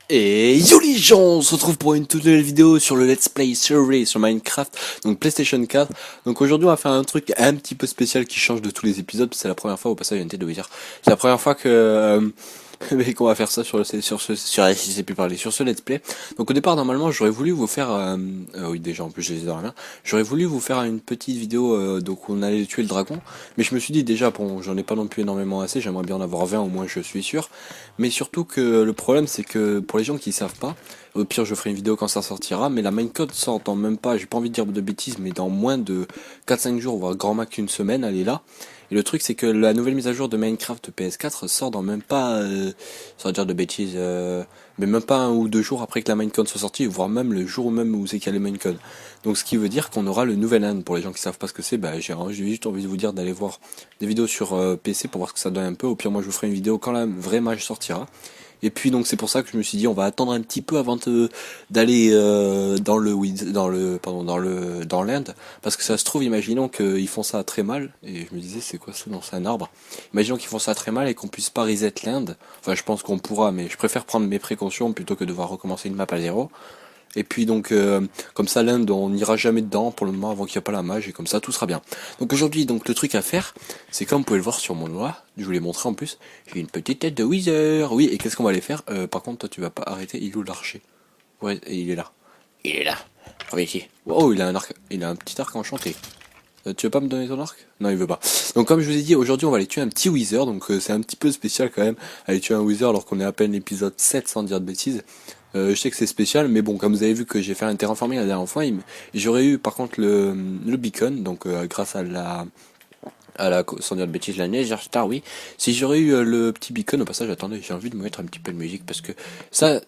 Et yo les gens, on se retrouve pour une toute nouvelle vidéo sur le Let's Play Survey sur Minecraft, donc PlayStation 4. Donc aujourd'hui on va faire un truc un petit peu spécial qui change de tous les épisodes, c'est la première fois, au passage il y a une tête de vous dire, c'est la première fois que mais qu'on va faire ça je sais plus parler, sur ce Let's Play. Donc au départ normalement j'aurais voulu vous faire, oui déjà en plus je les ai dans la main, j'aurais voulu vous faire une petite vidéo, donc on allait tuer le dragon, mais je me suis dit déjà, bon j'en ai pas non plus énormément assez, j'aimerais bien en avoir 20 au moins je suis sûr. Mais surtout que le problème c'est que pour les gens qui savent pas, au pire je ferai une vidéo quand ça sortira, mais la minecode sort dans même pas, j'ai pas envie de dire de bêtises, mais dans moins de 4-5 jours, voire grand max une semaine, elle est là. Et le truc c'est que la nouvelle mise à jour de Minecraft PS4 sort dans même pas, sans dire de bêtises, mais même pas 1 ou 2 jours après que la minecode soit sortie, voire même le jour même où c'est qu'il y a les minecode. Donc ce qui veut dire qu'on aura le nouvel end. Pour les gens qui savent pas ce que c'est, bah, j'ai juste envie de vous dire d'aller voir des vidéos sur PC pour voir ce que ça donne un peu. Au pire moi je vous ferai une vidéo quand la vraie mage sortira. Et puis donc c'est pour ça que je me suis dit on va attendre un petit peu avant d'aller dans l'Inde, parce que ça se trouve, imaginons qu'ils font ça très mal, et je me disais c'est quoi ça, non c'est un arbre, imaginons qu'ils font ça très mal et qu'on puisse pas reset l'Inde. Enfin je pense qu'on pourra, mais je préfère prendre mes précautions plutôt que devoir recommencer une map à zéro. Et puis donc comme ça l'Inde on n'ira jamais dedans pour le moment avant qu'il n'y ait pas la mage, et comme ça tout sera bien. Donc aujourd'hui donc le truc à faire, c'est comme vous pouvez le voir sur mon doigt, je vous l'ai montré en plus, j'ai une petite tête de Wither. Oui, et qu'est-ce qu'on va aller faire, par contre toi tu vas pas arrêter, il est où l'archer? Ouais, et il est là. Il est là. Reviens ici. Oh, il a un arc, il a un petit arc enchanté. Tu veux pas me donner ton arc? Non, il veut pas. Donc comme je vous ai dit, aujourd'hui on va aller tuer un petit Wither, donc c'est un petit peu spécial quand même, aller tuer un Wither alors qu'on est à peine l'épisode 7 sans dire de bêtises. Je sais que c'est spécial, mais bon, comme vous avez vu que j'ai fait un terraforming la dernière fois, j'aurais eu par contre le beacon, donc grâce sans dire de bêtises, la neige star, oui. Si j'aurais eu le petit beacon, au passage, attendez, j'ai envie de me mettre un petit peu de musique parce que ça,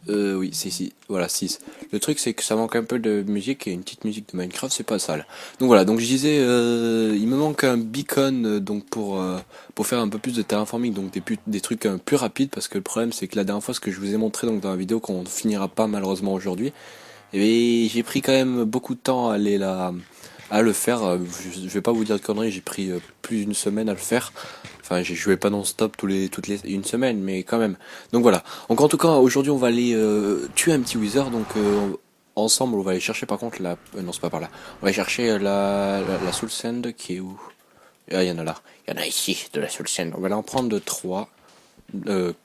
oui, si, voilà, 6. Le truc, c'est que ça manque un peu de musique, et une petite musique de Minecraft, c'est pas sale. Donc voilà, donc je disais, il me manque un beacon, donc pour faire un peu plus de terraforming, donc des trucs plus rapides, parce que le problème, c'est que la dernière fois, ce que je vous ai montré donc dans la vidéo, qu'on finira pas malheureusement aujourd'hui, et j'ai pris quand même beaucoup de temps à le faire. Je vais pas vous dire de conneries, j'ai pris plus d'une semaine à le faire. Enfin, j'ai joué pas non-stop toutes les une semaine, mais quand même. Donc voilà. Donc en tout cas, aujourd'hui, on va aller tuer un petit Wither. Donc ensemble, on va aller chercher par contre la. Non, c'est pas par là. On va aller chercher la Soul Sand qui est où? Ah, il y en a là. Il y en a ici de la Soul Sand. On va aller en prendre de 3,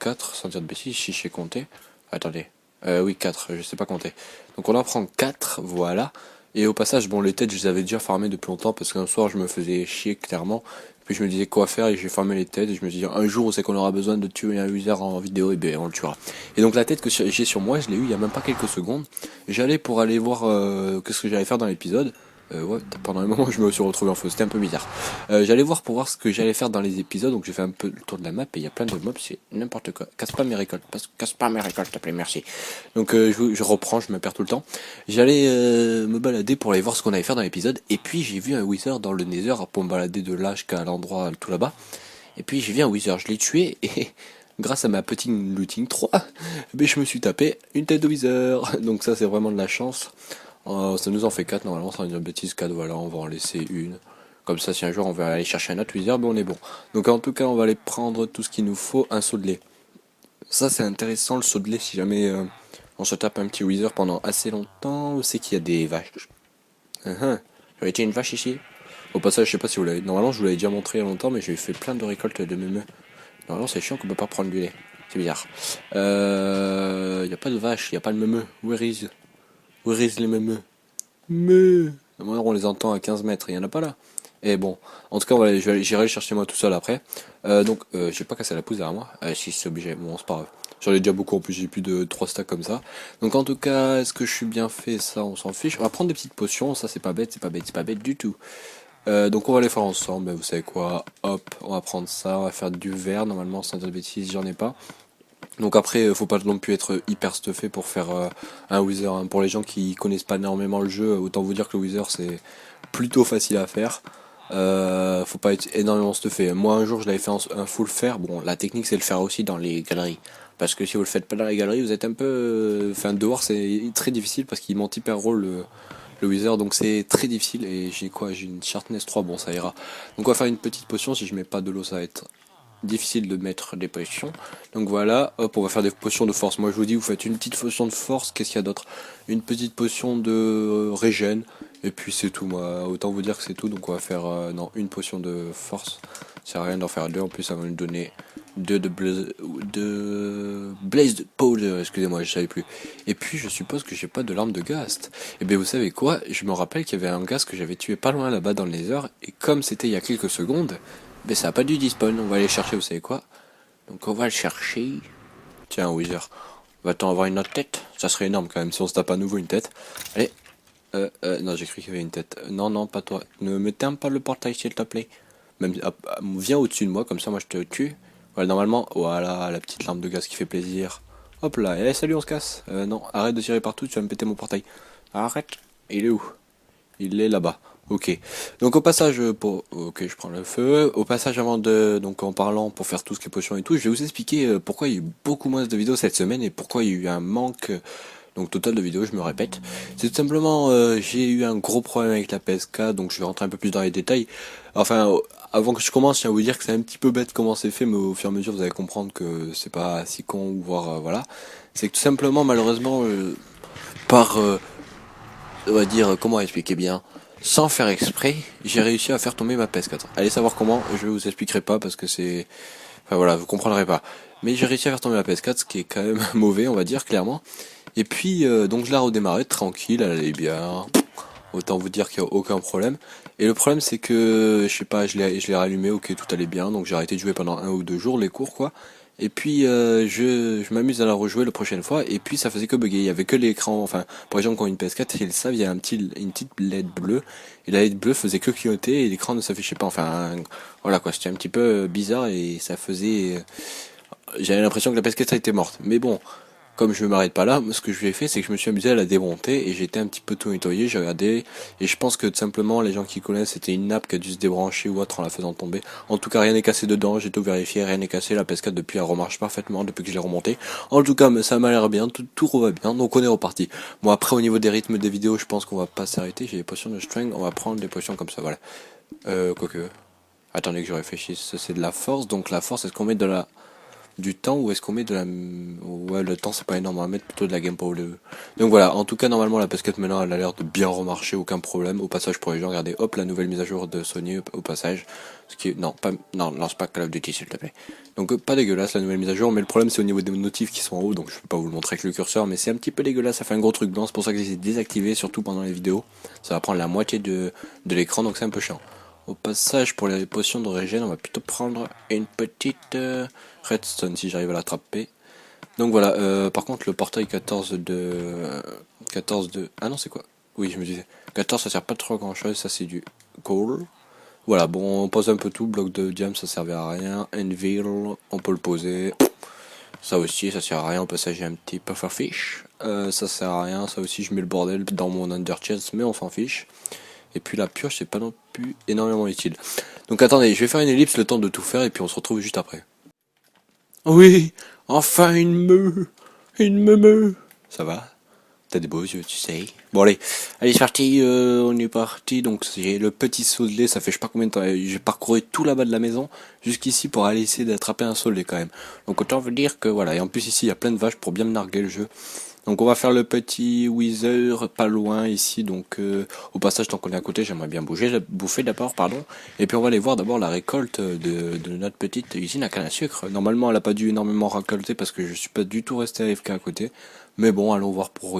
4, sans dire de bêtises, si je sais compter. Attendez. Oui, 4, je sais pas compter. Donc on en prend 4, voilà. Et au passage, bon, les têtes, je les avais déjà farmées depuis longtemps parce qu'un soir, je me faisais chier clairement. Puis je me disais quoi faire et j'ai farmé les têtes et je me dis un jour où c'est qu'on aura besoin de tuer un user en vidéo, et bien on le tuera. Et donc la tête que j'ai sur moi, je l'ai eu il y a même pas quelques secondes. J'allais pour aller voir qu'est-ce que j'allais faire dans l'épisode. Ouais, pendant un moment je me suis retrouvé en feu, c'était un peu bizarre. J'allais voir pour voir ce que j'allais faire dans les épisodes, donc j'ai fait un peu le tour de la map et il y a plein de mobs, c'est n'importe quoi. Casse pas mes récoltes, casse pas mes récoltes, s'il te plaît, merci. Donc je reprends, je me perds tout le temps. J'allais me balader pour aller voir ce qu'on allait faire dans l'épisode, et puis j'ai vu un Wither dans le Nether pour me balader de là jusqu'à l'endroit tout là-bas. Et puis j'ai vu un Wither, je l'ai tué et grâce à ma petite looting 3, mais je me suis tapé une tête de Wither. Donc ça c'est vraiment de la chance. Ça nous en fait 4 normalement, sans dire bêtise, 4, voilà, on va en laisser une. Comme ça, si un jour on va aller chercher un autre Wither, ben on est bon. Donc en tout cas, on va aller prendre tout ce qu'il nous faut, un seau de lait. Ça c'est intéressant, le seau de lait, si jamais on se tape un petit Wither pendant assez longtemps, c'est qu'il y a des vaches. J'avais été une vache ici. Au passage, je sais pas si vous l'avez. Normalement, je vous l'avais déjà montré il y a longtemps, mais j'ai fait plein de récoltes de mémeux. Normalement, c'est chiant qu'on peut pas prendre du lait. C'est bizarre. Y a pas de vache, y a pas de mémeux. Where is les mémeux? Mais on les entend à 15 mètres, il y en a pas là. Et bon, en tout cas, voilà, j'irai le chercher moi tout seul après. Donc, j'ai pas cassé la pousse derrière moi. Si, c'est obligé, bon, c'est pas grave. J'en ai déjà beaucoup, en plus j'ai plus de 3 stacks comme ça. Donc en tout cas, est-ce que je suis bien fait? Ça, on s'en fiche. On va prendre des petites potions, ça c'est pas bête, c'est pas bête, c'est pas bête du tout. Donc on va les faire ensemble, mais vous savez quoi? Hop, on va prendre ça, on va faire du verre, normalement, sans dire de bêtises, j'en ai pas. Donc après, faut pas non plus être hyper stuffé pour faire un Wither, hein. Pour les gens qui connaissent pas énormément le jeu, autant vous dire que le Wither c'est plutôt facile à faire. Faut pas être énormément stuffé. Moi un jour je l'avais fait un full fer. Bon, la technique c'est le faire aussi dans les galeries. Parce que si vous le faites pas dans les galeries, vous êtes un peu... Enfin dehors c'est très difficile parce qu'il monte hyper rôle le Wither, donc c'est très difficile. Et j'ai quoi? J'ai une Sharpness 3, bon ça ira. Donc on va faire une petite potion, si je mets pas de l'eau ça va être difficile de mettre des potions. Donc voilà, hop, on va faire des potions de force. Moi je vous dis, vous faites une petite potion de force, qu'est-ce qu'il y a d'autre? Une petite potion de régène, et puis c'est tout. Moi, autant vous dire que c'est tout. Donc on va faire, non, une potion de force. Ça sert à rien d'en faire deux, en plus ça va nous donner deux de Blaze Powder, excusez-moi, je savais plus. Et puis je suppose que j'ai pas de l'arme de Ghast. Et bien vous savez quoi, je me rappelle qu'il y avait un Ghast que j'avais tué pas loin là-bas dans le Nether, et comme c'était il y a quelques secondes, ben ça a pas dû despawn. On va aller chercher, vous savez quoi? Donc on va le chercher. Tiens, Wither, va-t-on avoir une autre tête? Ça serait énorme quand même si on se tape à nouveau une tête. Allez. Non, j'ai cru qu'il y avait une tête. Non, non, pas toi. Ne me terme pas le portail s'il te plaît. Même, viens au-dessus de moi, comme ça moi je te tue. Voilà, normalement, voilà, la petite lampe de gaz qui fait plaisir. Hop là, eh, salut, on se casse. Non, arrête de tirer partout, tu vas me péter mon portail. Arrête. Il est où? Il est là-bas. Ok. Donc au passage, ok, je prends le feu. Au passage, avant de, donc en parlant pour faire tout ce qui est potion et tout, je vais vous expliquer pourquoi il y a eu beaucoup moins de vidéos cette semaine et pourquoi il y a eu un manque. Donc total de vidéos, je me répète. C'est tout simplement, j'ai eu un gros problème avec la PSK, donc je vais rentrer un peu plus dans les détails. Enfin, avant que je commence, je tiens à vous dire que c'est un petit peu bête comment c'est fait, mais au fur et à mesure, vous allez comprendre que c'est pas si con, ou voire voilà. C'est que tout simplement, malheureusement, par, on va dire, comment expliquer bien, sans faire exprès, j'ai réussi à faire tomber ma PS4. Allez savoir comment, je vous expliquerai pas parce que c'est, enfin voilà, vous comprendrez pas. Mais j'ai réussi à faire tomber ma PS4, ce qui est quand même mauvais, on va dire clairement. Et puis, donc je l'ai redémarré tranquille, elle allait bien. Autant vous dire qu'il n'y a aucun problème. Et le problème c'est que, je sais pas, je l'ai rallumé, ok, tout allait bien. Donc j'ai arrêté de jouer pendant 1 ou 2 jours, les cours quoi. Et puis je m'amuse à la rejouer la prochaine fois. Et puis ça faisait que bugger. Il y avait que l'écran, enfin, pour les gens qui ont une PS4, ils le savent, il y a une petite LED bleue. Et la LED bleue faisait que clignoter et l'écran ne s'affichait pas. Enfin, voilà quoi, c'était un petit peu bizarre et ça faisait... J'avais l'impression que la PS4 était morte. Mais bon, comme je ne m'arrête pas là, ce que je lui ai fait, c'est que je me suis amusé à la démonter et j'étais un petit peu tout nettoyé, j'ai regardé, et je pense que tout simplement, les gens qui connaissent, c'était une nappe qui a dû se débrancher ou autre en la faisant tomber. En tout cas, rien n'est cassé dedans, j'ai tout vérifié, rien n'est cassé, la PS4 depuis elle remarche parfaitement depuis que je l'ai remontée. En tout cas, ça m'a l'air bien, tout va bien, donc on est reparti. Bon, après, au niveau des rythmes des vidéos, je pense qu'on va pas s'arrêter, j'ai des potions de strength, on va prendre des potions comme ça, voilà. Quoique... Attendez que je réfléchisse, ça c'est de la force, donc la force, est-ce qu'on met de la du temps ou est-ce qu'on met de la... Ouais, le temps c'est pas énorme, on va mettre plutôt de la game power. Donc voilà, en tout cas normalement la PS4 maintenant elle a l'air de bien remarcher, aucun problème. Au passage pour les gens, regardez, hop, la nouvelle mise à jour de Sony au passage. Ce qui est... Non, pas... non, lance pas Call of Duty s'il te plaît. Donc pas dégueulasse la nouvelle mise à jour, mais le problème c'est au niveau des notifs qui sont en haut, donc je peux pas vous le montrer avec le curseur, mais c'est un petit peu dégueulasse, ça fait un gros truc blanc, c'est pour ça que j'ai désactivé, surtout pendant les vidéos. Ça va prendre la moitié de l'écran, donc c'est un peu chiant. Au passage, pour les potions de régène, on va plutôt prendre une petite redstone si j'arrive à l'attraper. Donc voilà, par contre le portail 14 de... Ah non, c'est quoi? Oui, je me disais. 14, ça sert pas trop à grand chose, ça c'est du coal. Voilà, bon, on pose un peu tout. Bloc de diam, ça servait à rien. Anvil, on peut le poser. Ça aussi, ça sert à rien. Au passage, j'ai un petit pufferfish. Ça sert à rien. Ça aussi, je mets le bordel dans mon under chest, mais on s'en fiche. Et puis la pioche, c'est pas non plus énormément utile. Donc attendez, je vais faire une ellipse le temps de tout faire et puis on se retrouve juste après. Oui, enfin une meule, une meule. Ça va? T'as des beaux yeux, tu sais. Bon allez, allez c'est parti, on est parti. Donc j'ai le petit seau de lait, ça fait je sais pas combien de temps. J'ai parcouru tout là-bas de la maison jusqu'ici pour aller essayer d'attraper un seau de lait quand même. Donc autant vous dire que voilà, et en plus ici il y a plein de vaches pour bien me narguer le jeu. Donc on va faire le petit Wither pas loin ici, donc au passage tant qu'on est à côté j'aimerais bien bouffer d'abord, pardon. Et puis on va aller voir d'abord la récolte de notre petite usine à canne à sucre. Normalement elle a pas dû énormément récolter parce que je suis pas du tout resté AFK à côté. Mais bon, allons voir pour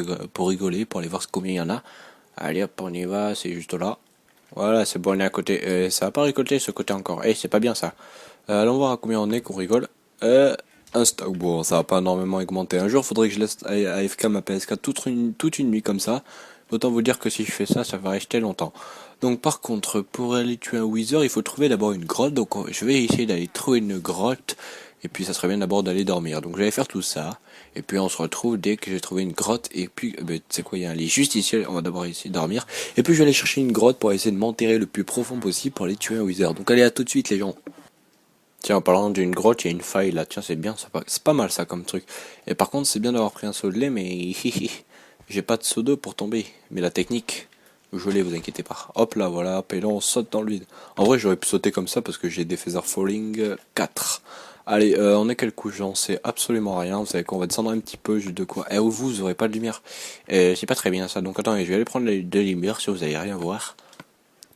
rigoler, pour aller voir combien il y en a. Allez hop, on y va, c'est juste là. Voilà, c'est bon, on est à côté. Ça va pas récolter ce côté encore. C'est pas bien ça. Allons voir à combien on est, qu'on rigole. Un stock, bon, ça va pas énormément augmenter. Un jour, faudrait que je laisse AFK ma PS4 toute une nuit comme ça. Autant vous dire que si je fais ça, ça va rester longtemps. Donc par contre, pour aller tuer un Wither, il faut trouver d'abord une grotte. Donc je vais essayer d'aller trouver une grotte. Et puis ça serait bien d'abord d'aller dormir. Donc je vais faire tout ça. Et puis on se retrouve dès que j'ai trouvé une grotte. Et puis, tu sais quoi, il y a un lit juste ici. On va d'abord essayer de dormir. Et puis je vais aller chercher une grotte pour essayer de m'enterrer le plus profond possible pour aller tuer un Wither. Donc allez, à tout de suite les gens. Tiens, en parlant d'une grotte, il y a une faille là. Tiens, c'est bien, c'est pas mal ça comme truc. Et par contre, c'est bien d'avoir pris un seau de lait, mais j'ai pas de seau d'eau pour tomber. Mais la technique, Je l'ai, vous inquiétez pas. Hop là, voilà, hop, et là on saute dans le vide. En vrai, j'aurais pu sauter comme ça parce que j'ai des Feather Falling 4. Allez, on est quelle couche? J'en sais absolument rien. Vous savez qu'on va descendre un petit peu, juste de quoi. Vous aurez pas de lumière. C'est pas très bien ça. Donc attendez, je vais aller prendre les deux lumières si vous allez rien voir.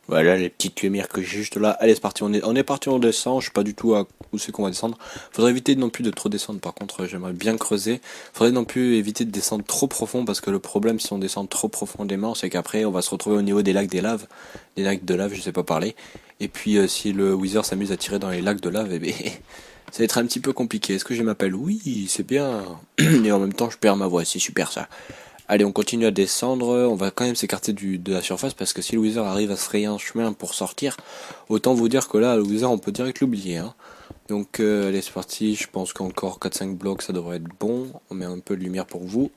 Voilà les petites lumières que j'ai juste là. Allez, c'est parti, on est parti, on descend. Je sais pas du tout à où c'est qu'on va descendre. Faudrait éviter non plus de trop descendre. Par contre, j'aimerais bien creuser. Faudrait non plus éviter de descendre trop profond parce que le problème si on descend trop profondément, c'est qu'après on va se retrouver au niveau des lacs des laves. Des lacs de lave, je sais pas parler. Et puis si le Wither s'amuse à tirer dans les lacs de lave, eh bien, ça va être un petit peu compliqué. Est-ce que je m'appelle? Oui, c'est bien. Et en même temps, je perds ma voix. C'est super ça. Allez, on continue à descendre. On va quand même s'écarter de la surface parce que si le Wither arrive à se frayer un chemin pour sortir, autant vous dire que là, le Wither, on peut direct l'oublier. Hein. Donc, allez, c'est parti. Je pense qu'encore 4-5 blocs, ça devrait être bon. On met un peu de lumière pour vous.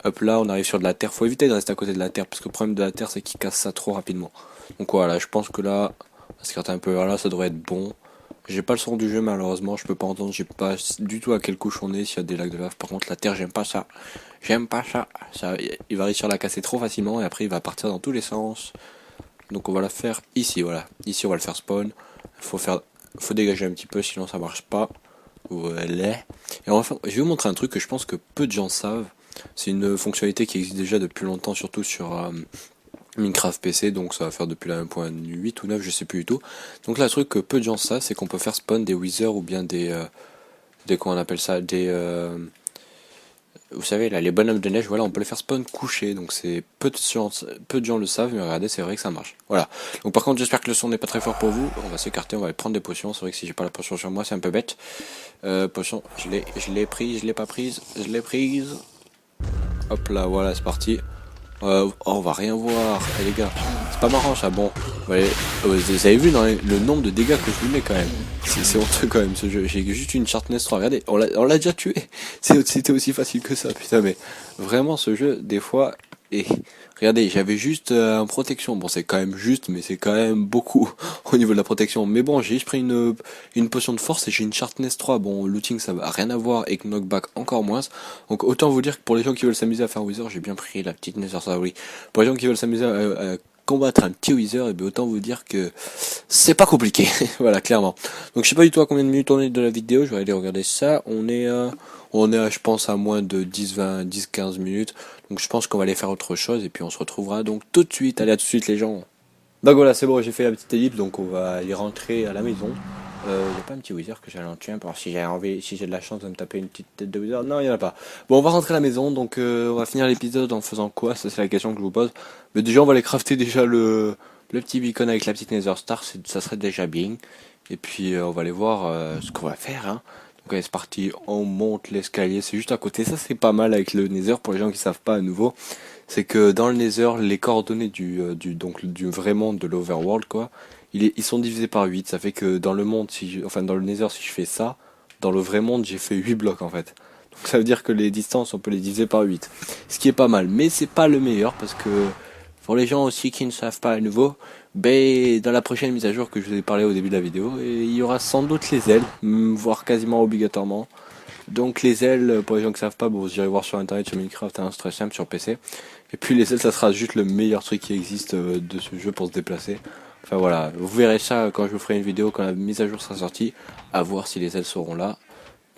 Hop là, on arrive sur de la terre. Faut éviter de rester à côté de la terre parce que le problème de la terre, c'est qu'il casse ça trop rapidement. Donc voilà, je pense que là, on va s'écarter un peu vers là, ça devrait être bon. J'ai pas le son du jeu malheureusement, je peux pas entendre, j'ai pas du tout à quelle couche on est s'il y a des lacs de lave. Par contre la terre j'aime pas ça. J'aime pas ça. Il va réussir à la casser trop facilement et après il va partir dans tous les sens. Donc on va la faire ici, voilà. Ici on va le faire spawn. Faut dégager un petit peu sinon ça marche pas. Voilà. Et enfin, je vais vous montrer un truc que je pense que peu de gens savent. C'est une fonctionnalité qui existe déjà depuis longtemps, surtout sur Minecraft PC, donc ça va faire depuis la 1.8 ou 9, je sais plus du tout. Donc là, le truc que peu de gens savent, c'est qu'on peut faire spawn des withers ou bien des comment on appelle ça, vous savez là, les bonhommes de neige, voilà, on peut les faire spawn couchés, donc c'est peu de gens le savent, mais regardez, c'est vrai que ça marche. Voilà. Donc par contre, j'espère que le son n'est pas très fort pour vous. On va s'écarter, on va aller prendre des potions. C'est vrai que si j'ai pas la potion sur moi, c'est un peu bête. Potion, je l'ai prise, je l'ai pas prise, je l'ai prise. Hop là, voilà, c'est parti. On va rien voir, les gars. C'est pas marrant ça, bon. Ouais, vous avez vu dans le nombre de dégâts que je lui mets quand même. C'est honteux quand même ce jeu. J'ai juste une Sharpness 3, regardez, on l'a déjà tué. C'était aussi facile que ça, putain, mais vraiment ce jeu, des fois. Et regardez, j'avais juste en protection. Bon, c'est quand même juste, mais c'est quand même beaucoup au niveau de la protection. Mais bon, j'ai juste pris une potion de force et j'ai une Sharpness 3. Bon, looting ça va rien à voir et knockback encore moins. Donc autant vous dire que pour les gens qui veulent s'amuser à faire Wither, j'ai bien pris la petite Nether Savory. Pour les gens qui veulent s'amuser à combattre un petit Wither, et bien autant vous dire que c'est pas compliqué. Voilà, clairement. Donc je sais pas du tout à combien de minutes on est de la vidéo, je vais aller regarder ça. On est je pense à moins de 10-15 minutes. Donc je pense qu'on va aller faire autre chose et puis on se retrouvera donc tout de suite. Allez, à tout de suite les gens. Donc voilà, c'est bon, j'ai fait la petite ellipse, donc on va aller rentrer à la maison. Il n'y a pas un petit wither que j'allais en tuer pour voir si j'ai de la chance de me taper une petite tête de wither. Non, il n'y en a pas. Bon, on va rentrer à la maison, donc on va finir l'épisode en faisant quoi? Ça c'est la question que je vous pose. Mais déjà, on va aller crafter déjà le petit beacon avec la petite Nether Star, ça serait déjà bien. Et puis on va aller voir ce qu'on va faire. Hein. Donc allez, c'est parti, on monte l'escalier, c'est juste à côté. Ça c'est pas mal avec le Nether pour les gens qui savent pas à nouveau. C'est que dans le Nether, les coordonnées du vrai monde de l'Overworld, quoi, ils sont divisés par 8. Ça fait que dans le monde, enfin dans le Nether, si je fais ça, dans le vrai monde, j'ai fait 8 blocs en fait. Donc ça veut dire que les distances, on peut les diviser par 8. Ce qui est pas mal, mais c'est pas le meilleur parce que pour les gens aussi qui ne savent pas à nouveau, ben, dans la prochaine mise à jour que je vous ai parlé au début de la vidéo, il y aura sans doute les ailes, voire quasiment obligatoirement. Donc les ailes, pour les gens qui savent pas, bon, vous irez voir sur internet, sur Minecraft, hein, c'est très simple sur PC. Et puis les ailes, ça sera juste le meilleur truc qui existe de ce jeu pour se déplacer. Enfin voilà, vous verrez ça quand je vous ferai une vidéo, quand la mise à jour sera sortie, à voir si les ailes seront là.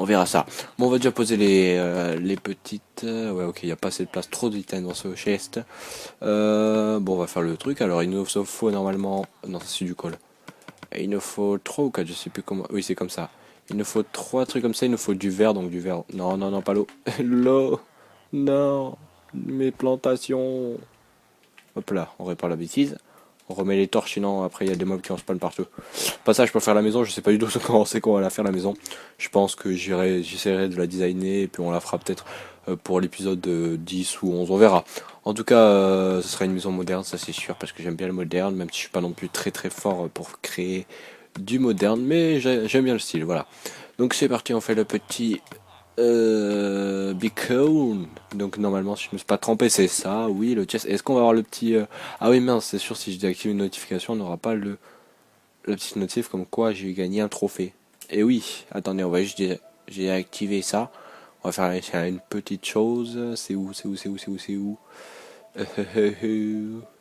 On verra ça. Bon, on va déjà poser les petites... ouais, ok, il n'y a pas assez de place, trop d'items dans ce chest. Bon, on va faire le truc. Alors, il nous faut normalement... Non, ça c'est du col. Il nous faut 3 ou 4, je sais plus comment... Oui, c'est comme ça. Il nous faut 3 trucs comme ça, il nous faut du verre, donc du verre... Non, non, non, pas l'eau. L'eau. Non. Mes plantations. Hop là, on répare la bêtise. On remet les torches, sinon après il y a des mobs qui en spawn partout. Passage pour faire la maison, je sais pas du tout comment c'est qu'on va la faire la maison. Je pense que j'essaierai de la designer et puis on la fera peut-être pour l'épisode 10 ou 11, on verra. En tout cas, ce sera une maison moderne, ça c'est sûr, parce que j'aime bien le moderne, même si je suis pas non plus très très fort pour créer du moderne, mais j'aime bien le style, voilà. Donc c'est parti, on fait le petit beacon. Donc normalement si je me suis pas trompé c'est ça, oui le chest. Est-ce qu'on va avoir le petit ah oui mince, c'est sûr si je désactive une notification on n'aura pas la petite notif comme quoi j'ai gagné un trophée. Et oui, attendez, on va juste j'ai activé ça. On va faire une petite chose. C'est où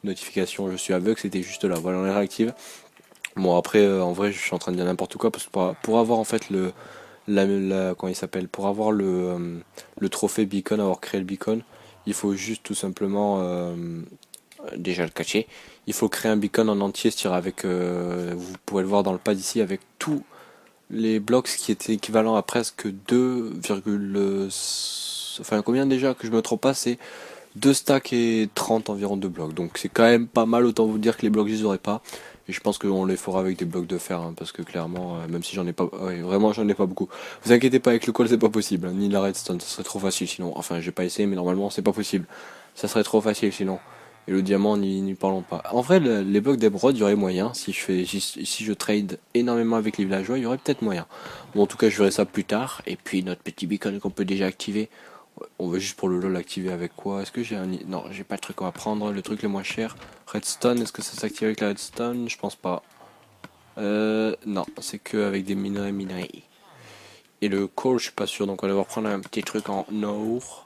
Notification, je suis aveugle, c'était juste là. Voilà, on les réactive. Bon après, en vrai, je suis en train de dire n'importe quoi parce que pour avoir en fait comment il s'appelle, pour avoir le trophée beacon, avoir créé le beacon, il faut juste tout simplement déjà le cacher. Il faut créer un beacon en entier, c'est-à-dire avec, vous pouvez le voir dans le pad ici, avec tous les blocs, ce qui était équivalent à presque 2, enfin combien déjà que je me trompe pas, c'est 2 stacks et 30 environ de blocs. Donc c'est quand même pas mal, autant vous dire que les blocs je les aurais pas. Et je pense qu'on les fera avec des blocs de fer, hein, parce que clairement, même si j'en ai pas, ouais, vraiment j'en ai pas beaucoup. Vous inquiétez pas, avec le col c'est pas possible, hein, ni la redstone, ça serait trop facile sinon. Enfin j'ai pas essayé, mais normalement c'est pas possible. Ça serait trop facile sinon. Et le diamant, n'y parlons pas. En vrai, les blocs d'émeraude, il y aurait moyen. Si je trade énormément avec les villageois, il y aurait peut-être moyen. Bon, en tout cas, je verrai ça plus tard. Et puis notre petit beacon qu'on peut déjà activer. On veut juste pour le lol l'activer avec quoi? Est-ce que j'ai un... Non, j'ai pas le truc qu'on va prendre. Le truc le moins cher. Redstone, est-ce que ça s'active avec la redstone? Je pense pas. Non, c'est que avec des minerais. Et le coal, je suis pas sûr. Donc on va devoir prendre un petit truc en or.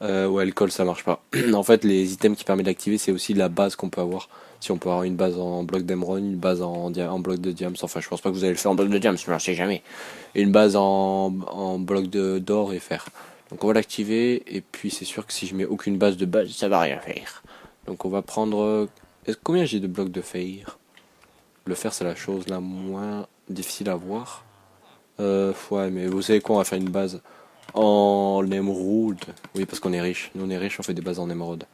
Ouais, le coal ça marche pas. En fait, les items qui permettent d'activer, c'est aussi la base qu'on peut avoir. Si on peut avoir une base en bloc d'émeraude, une base en bloc de diams. Enfin, je pense pas que vous allez le faire en bloc de diams, je ne sais jamais. Et une base en bloc d'or et fer. Donc on va l'activer. Et puis c'est sûr que si je mets aucune base de base, ça va rien faire. Donc on va prendre. Combien j'ai de blocs de fer? Le fer, c'est la chose la moins difficile à voir. Ouais, mais vous savez quoi, on va faire une base en émeraude. Oui, parce qu'on est riche. Nous, on est riche, on fait des bases en émeraude.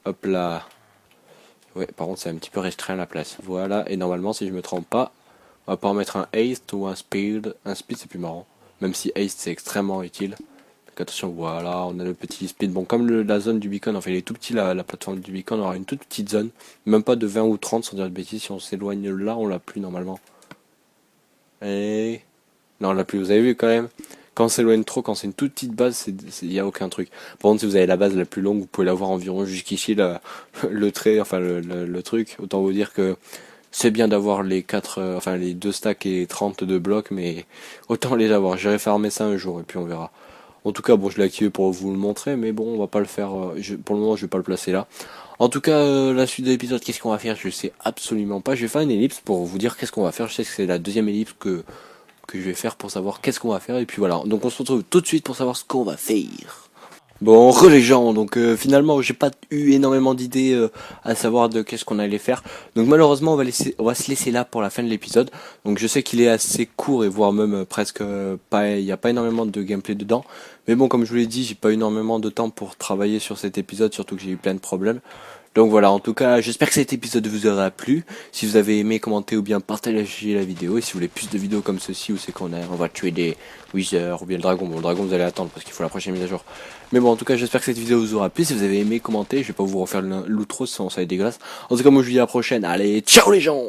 Hop là. Ouais, par contre, c'est un petit peu restreint la place. Voilà, et normalement, si je me trompe pas, on va pouvoir mettre un haste ou un speed. Un speed, c'est plus marrant. Même si haste, c'est extrêmement utile. Donc attention, voilà, on a le petit speed. Bon, comme la zone du beacon, en fait, il est tout petit, la plateforme du beacon, on aura une toute petite zone. Même pas de 20 ou 30, sans dire de bêtises. Si on s'éloigne là, on l'a plus normalement. Et... Non, on l'a plus, vous avez vu quand même. Quand on s'éloigne trop, quand c'est une toute petite base, il n'y a aucun truc. Par contre, si vous avez la base la plus longue, vous pouvez l'avoir environ jusqu'ici, le trait, enfin le truc. Autant vous dire que c'est bien d'avoir enfin les 2 stacks et 32 blocs, mais autant les avoir. J'irai farmer ça un jour et puis on verra. En tout cas, bon, je l'ai activé pour vous le montrer, mais bon, on va pas le faire. Pour le moment, je vais pas le placer là. En tout cas, la suite de l'épisode, qu'est-ce qu'on va faire? Je sais absolument pas. Je vais faire une ellipse pour vous dire qu'est-ce qu'on va faire. Je sais que c'est la deuxième ellipse que je vais faire pour savoir qu'est-ce qu'on va faire. Et puis voilà, donc on se retrouve tout de suite pour savoir ce qu'on va faire. Bon, les gens, donc finalement j'ai pas eu énormément d'idées à savoir de qu'est-ce qu'on allait faire. Donc malheureusement on va se laisser là pour la fin de l'épisode. Donc je sais qu'il est assez court et voire même presque pas, il n'y a pas énormément de gameplay dedans. Mais bon, comme je vous l'ai dit, j'ai pas eu énormément de temps pour travailler sur cet épisode, surtout que j'ai eu plein de problèmes. Donc voilà, en tout cas, j'espère que cet épisode vous aura plu. Si vous avez aimé, commentez ou bien partagez la vidéo. Et si vous voulez plus de vidéos comme ceci, où c'est qu'on va tuer des wizards ou bien le dragon. Bon, le dragon, vous allez attendre parce qu'il faut la prochaine mise à jour. Mais bon, en tout cas, j'espère que cette vidéo vous aura plu. Si vous avez aimé, commentez. Je vais pas vous refaire l'outro, sinon ça va être dégueulasse. En tout cas, moi, je vous dis à la prochaine. Allez, ciao les gens!